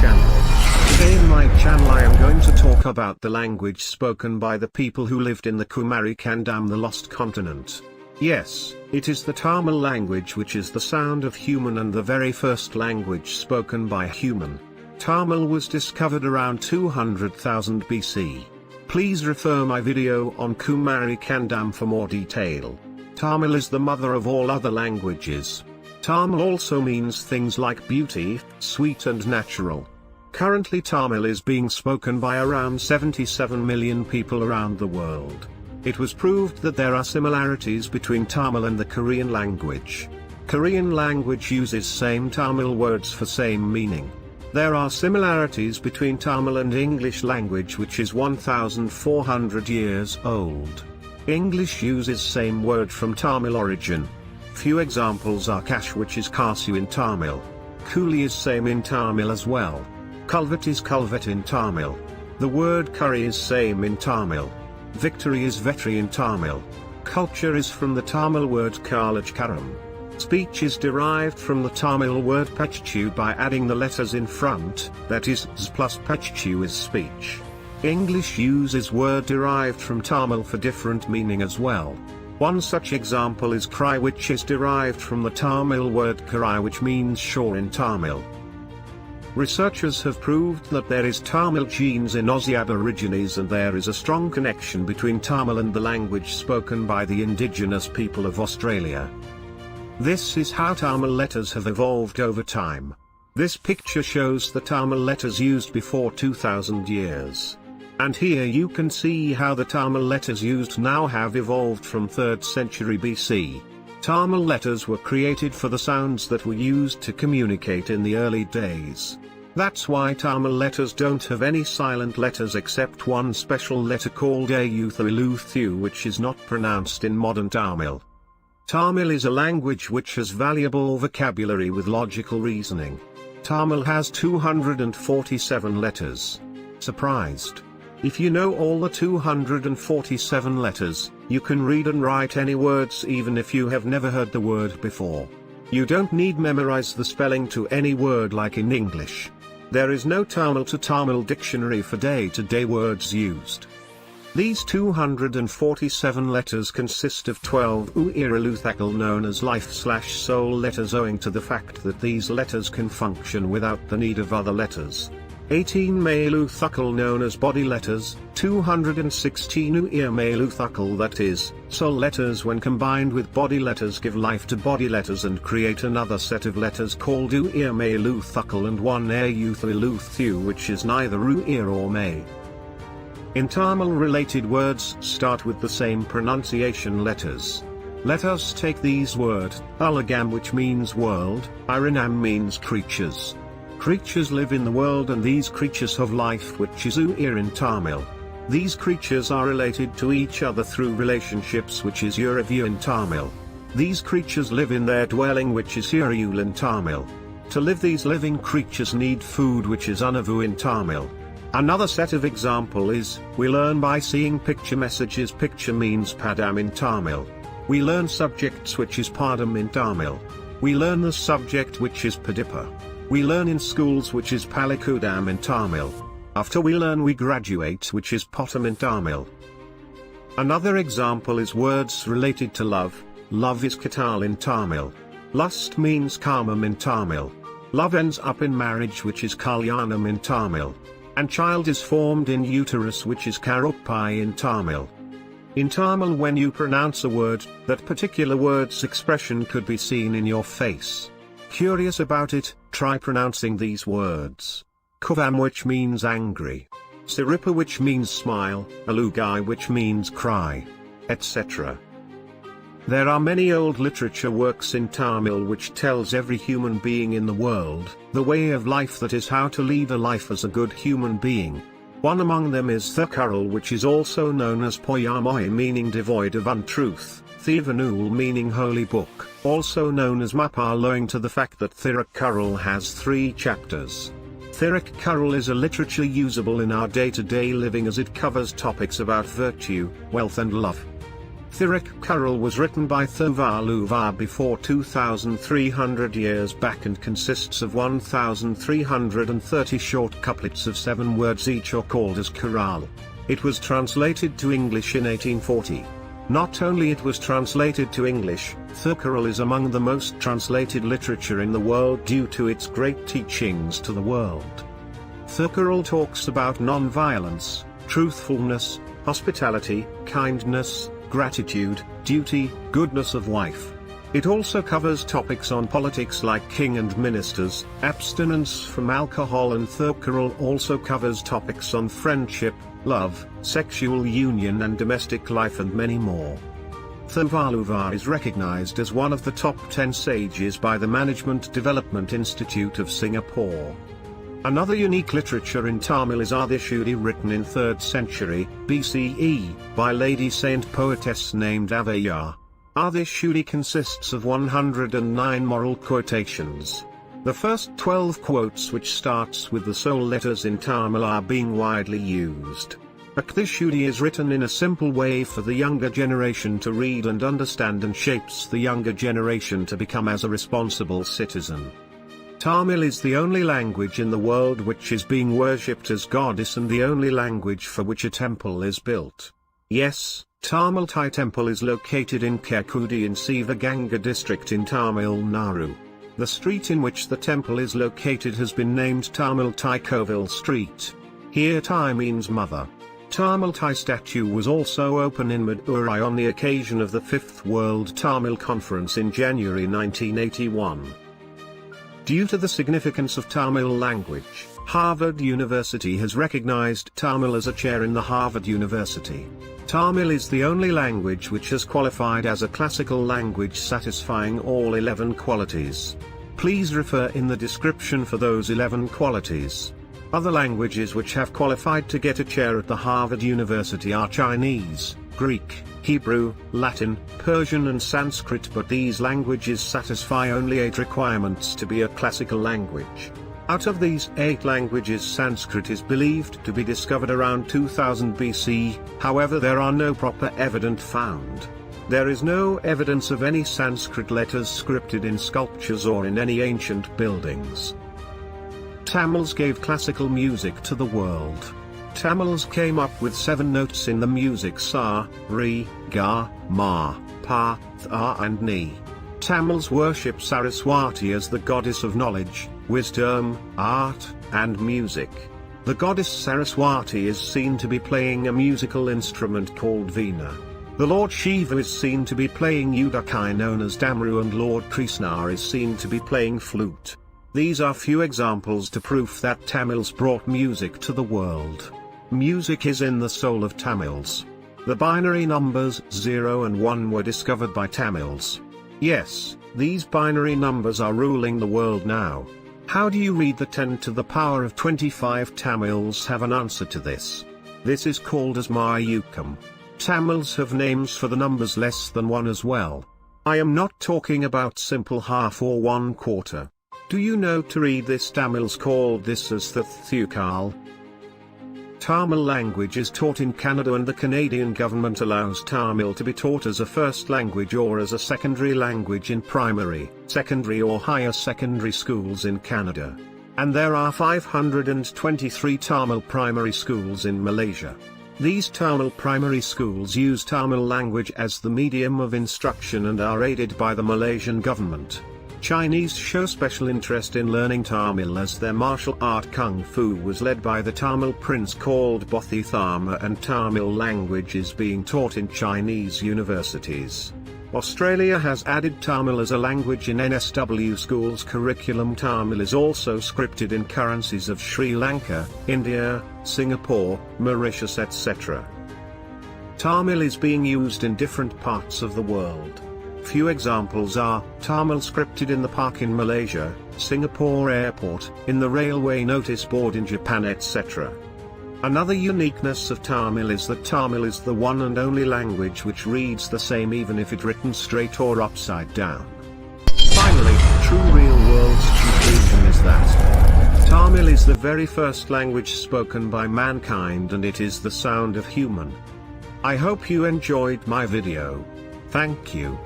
channel. Today in my channel I am going to talk about the language spoken by the people who lived in the Kumari Kandam, the lost continent. Yes, it is the Tamil language, which is the sound of human and the very first language spoken by human. Tamil was discovered around 200,000 BC. Please refer my video on Kumari Kandam for more detail. Tamil is the mother of all other languages. Tamil also means things like beauty, sweet and natural. Currently Tamil is being spoken by around 77 million people around the world. It was proved that there are similarities between Tamil and the Korean language. Korean language uses same Tamil words for same meaning. There are similarities between Tamil and English language, which is 1,400 years old. English uses same word from Tamil origin. Few examples are cash, which is kasu in Tamil. Coolie is same in Tamil as well. Culvert is culvet in Tamil. The word curry is same in Tamil. Victory is vetri in Tamil. Culture is from the Tamil word kalachkaram. Speech is derived from the Tamil word pachu by adding the letters in front, that is, z plus pachu is speech. English uses word derived from Tamil for different meaning as well. One such example is cry, which is derived from the Tamil word karai, which means shore in Tamil. Researchers have proved that there is Tamil genes in Aussie Aborigines, and there is a strong connection between Tamil and the language spoken by the indigenous people of Australia. This is how Tamil letters have evolved over time. This picture shows the Tamil letters used before 2000 years. And here you can see how the Tamil letters used now have evolved from 3rd century BC. Tamil letters were created for the sounds that were used to communicate in the early days. That's why Tamil letters don't have any silent letters except one special letter called Ayuthu, which is not pronounced in modern Tamil. Tamil is a language which has valuable vocabulary with logical reasoning. Tamil has 247 letters. Surprised? If you know all the 247 letters, you can read and write any words even if you have never heard the word before. You don't need memorize the spelling to any word like in English. There is no Tamil to Tamil dictionary for day-to-day words used. These 247 letters consist of 12 uiraluthakal known as life/soul letters, owing to the fact that these letters can function without the need of other letters. 18 maluthakal known as body letters, 216 uirmaluthakal, that is, soul letters when combined with body letters give life to body letters and create another set of letters called uirmaluthakal, and 1 ayuthaluthu, which is neither uir or may. In Tamil, related words start with the same pronunciation letters. Let us take these words: Ulagam, which means world, Iranam means creatures. Creatures live in the world, and these creatures have life, which is uir in Tamil. These creatures are related to each other through relationships, which is uravu in Tamil. These creatures live in their dwelling, which is urayul in Tamil. To live, these living creatures need food, which is unavu in Tamil. Another set of example is, we learn by seeing picture messages. Picture means padam in Tamil. We learn subjects, which is padam in Tamil. We learn the subject, which is padipa. We learn in schools, which is palikudam in Tamil. After we learn, we graduate, which is potom in Tamil. Another example is words related to love. Love is katal in Tamil. Lust means kamam in Tamil. Love ends up in marriage, which is kalyanam in Tamil. And child is formed in uterus, which is karuppai in Tamil. In Tamil, when you pronounce a word, that particular word's expression could be seen in your face. Curious about it? Try pronouncing these words. Kuvam, which means angry. Siripa, which means smile. Alugai, which means cry, etc. There are many old literature works in Tamil which tells every human being in the world the way of life, that is, how to lead a life as a good human being. One among them is Thirukkural, which is also known as Poyamoi, meaning devoid of untruth. Thiruvanul, meaning holy book, also known as Mapal, owing to the fact that Thirukkural has 3 chapters. Thirukkural is a literature usable in our day-to-day living, as it covers topics about virtue, wealth and love. Thirukkural was written by Thovaluvar before 2,300 years back and consists of 1,330 short couplets of 7 words each, or called as kural. It was translated to English in 1840. Not only it was translated to English, Thirukkural is among the most translated literature in the world due to its great teachings to the world. Thirukkural talks about non-violence, truthfulness, hospitality, kindness, gratitude, duty, goodness of wife. It also covers topics on politics like king and ministers, abstinence from alcohol, and Thirukkural also covers topics on friendship, love, sexual union and domestic life and many more. Thovaluvar is recognized as one of the top 10 sages by the Management Development Institute of Singapore. Another unique literature in Tamil is Adishudi, written in 3rd century BCE, by lady saint poetess named Avayar. Adishudi consists of 109 moral quotations. The first 12 quotes, which starts with the sole letters in Tamil, are being widely used. Adishudi is written in a simple way for the younger generation to read and understand, and shapes the younger generation to become as a responsible citizen. Tamil is the only language in the world which is being worshipped as goddess, and the only language for which a temple is built. Yes, Tamil Thai Temple is located in Kekudi in Sivaganga district in Tamil Nadu. The street in which the temple is located has been named Tamil Thai Kovil Street. Here Thai means mother. Tamil Thai statue was also open in Madurai on the occasion of the 5th World Tamil Conference in January 1981. Due to the significance of Tamil language, Harvard University has recognized Tamil as a chair in the Harvard University. Tamil is the only language which has qualified as a classical language satisfying all 11 qualities. Please refer in the description for those 11 qualities. Other languages which have qualified to get a chair at the Harvard University are Chinese, Greek, Hebrew, Latin, Persian and Sanskrit, but these languages satisfy only 8 requirements to be a classical language. Out of these 8 languages, Sanskrit is believed to be discovered around 2000 BC, however there are no proper evidence found. There is no evidence of any Sanskrit letters scripted in sculptures or in any ancient buildings. Tamils gave classical music to the world. Tamils came up with 7 notes in the music: sa, re, ga, ma, pa, tha and ni. Tamils worship Saraswati as the goddess of knowledge, wisdom, art, and music. The goddess Saraswati is seen to be playing a musical instrument called veena. The Lord Shiva is seen to be playing udakai known as damru, and Lord Krishna is seen to be playing flute. These are few examples to prove that Tamils brought music to the world. Music is in the soul of Tamils. The binary numbers 0 and 1 were discovered by Tamils. Yes, these binary numbers are ruling the world now. How do you read the 10 to the power of 25? Tamils have an answer to this. This is called as Mayukam. Tamils have names for the numbers less than 1 as well. I am not talking about simple half or 1/4. Do you know to read this? Tamils called this as the Thukal. Tamil language is taught in Canada, and the Canadian government allows Tamil to be taught as a first language or as a secondary language in primary, secondary or higher secondary schools in Canada. And there are 523 Tamil primary schools in Malaysia. These Tamil primary schools use Tamil language as the medium of instruction and are aided by the Malaysian government. Chinese show special interest in learning Tamil as their martial art Kung Fu was led by the Tamil prince called Bodhidharma, and Tamil language is being taught in Chinese universities. Australia has added Tamil as a language in NSW schools curriculum. Tamil is also scripted in currencies of Sri Lanka, India, Singapore, Mauritius, etc. Tamil is being used in different parts of the world. Few examples are Tamil scripted in the park in Malaysia, Singapore airport, in the railway notice board in Japan, etc. Another uniqueness of Tamil is that Tamil is the one and only language which reads the same even if it written straight or upside down. Finally, true real world's conclusion is that Tamil is the very first language spoken by mankind, and it is the sound of human I hope you enjoyed my video. Thank you.